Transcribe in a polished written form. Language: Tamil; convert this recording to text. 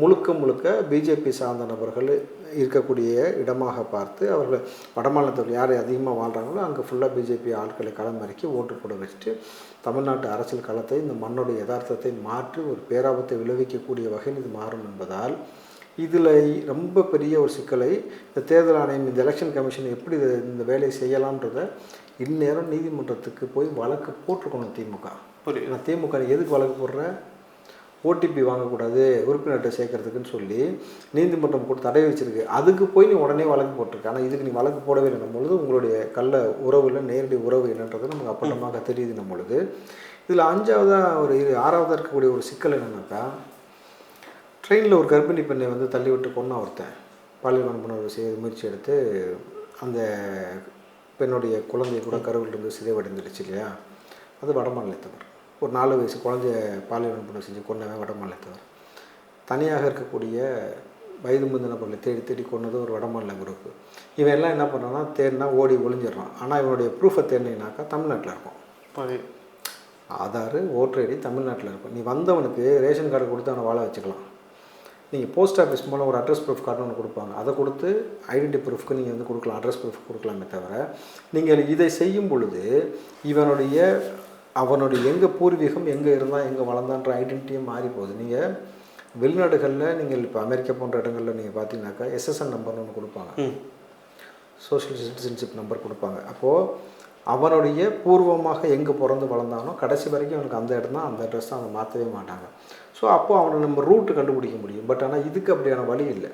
முழுக்க முழுக்க பிஜேபி சார்ந்த நபர்கள் இருக்கக்கூடிய இடமாக பார்த்து அவர்கள் வடமாநிலத்தில் யார் அதிகமாக வாழ்கிறாங்களோ அங்கே ஃபுல்லாக பிஜேபி ஆட்களை களமிறக்கி ஓட்டு போட வச்சுட்டு தமிழ்நாட்டு அரசியல் களத்தை இந்த மண்ணோட யதார்த்தத்தை மாற்றி ஒரு பேராபத்தை விளைவிக்கக்கூடிய வகையில் இது மாறும் என்பதால் இதில் ரொம்ப பெரிய ஒரு சிக்கலை இந்த தேர்தல் ஆணையம் இந்த எலெக்ஷன் கமிஷன் எப்படி இந்த வேலையை செய்யலாம்ன்றத இந்நேரம் நீதிமன்றத்துக்கு போய் வழக்கு போட்டிருக்கணும் திமுக. நான் திமுக எதுக்கு வழக்கு போடுறேன், ஓடிபி வாங்கக்கூடாது உறுப்பினர்கிட்ட சேர்க்கறதுக்குன்னு சொல்லி நீதிமன்றம் போட்டு தடை வச்சிருக்கு. அதுக்கு போய் நீ உடனே வழக்கு போட்டிருக்க. ஆனால் இதுக்கு நீ வழக்கு போடவே இல்லை பொழுது உங்களுடைய கள்ள உறவில் நேரடி உறவு என்னன்றது நமக்கு அப்பட்டமாக தெரியுது பொழுது. இதில் ஆறாவதாக இருக்கக்கூடிய ஒரு சிக்கல் என்னன்னாக்கா, ட்ரெயினில் ஒரு கர்ப்பிணி பெண்ணை வந்து தள்ளி விட்டு கொண்டா ஒருத்தன் பாலியல் வன்புணர்வு செய்ய முயற்சி எடுத்து அந்த பெண்ணுடைய குழந்தை கூட கருவிலிருந்து சிதைவடைந்துடுச்சு இல்லையா, அது வடமாநிலத்தவர். ஒரு 4 வயசு குழந்தைய பாலியல் வன்புணர்வு செஞ்சு கொண்டவன் வடமாநிலத்தவர். தனியாக இருக்கக்கூடிய வயது முந்தினவர்களை தேடி கொண்டது ஒரு வடமாநில குரூப்பு. இவன் எல்லாம் என்ன பண்ணான்னா தேடினா ஓடி ஒளிஞ்சிடறான். ஆனால் இவனுடைய ப்ரூஃபை தேடினாக்கா தமிழ்நாட்டில் இருக்கும். ஆதார் ஓட்டர் ஐடி தமிழ்நாட்டில் இருக்கும். நீ வந்தவனுக்கு ரேஷன் கார்டு கொடுத்து அவனை வாழ வச்சுக்கலாம். நீங்கள் போஸ்ட் ஆஃபீஸ் மூலம் ஒரு அட்ரஸ் ப்ரூஃப் கார்டு ஒன்று கொடுப்பாங்க, அதை கொடுத்து ஐடென்டி ப்ரூஃப்க்கு நீங்கள் வந்து கொடுக்கலாம், அட்ரஸ் ப்ரூஃப் கொடுக்கலாமே தவிர நீங்கள் இதை செய்யும் பொழுது அவனுடைய எங்கே பூர்வீகம் எங்கே இருந்தால் எங்கே வளர்ந்தான்ற ஐடென்டிட்டியே மாறி போகுது. நீங்கள் வெளிநாடுகளில் நீங்கள் இப்போ அமெரிக்கா போன்ற இடங்களில் நீங்கள் பார்த்தீங்கன்னாக்கா SSN நம்பர்னு ஒன்று கொடுப்பாங்க, சோஷியல் சிட்டிசன்ஷிப் நம்பர் கொடுப்பாங்க. அப்போது அவனுடைய பூர்வமாக எங்கே பிறந்து வளர்ந்தானோ கடைசி வரைக்கும் அவனுக்கு அந்த இடம் தான், அந்த அட்ரஸ் தான், அதை மாற்றவே மாட்டாங்க. ஸோ அப்போது அவனை நம்ம ரூட்டு கண்டுபிடிக்க முடியும். பட் ஆனால் இதுக்கு அப்படியான வழி இல்லை.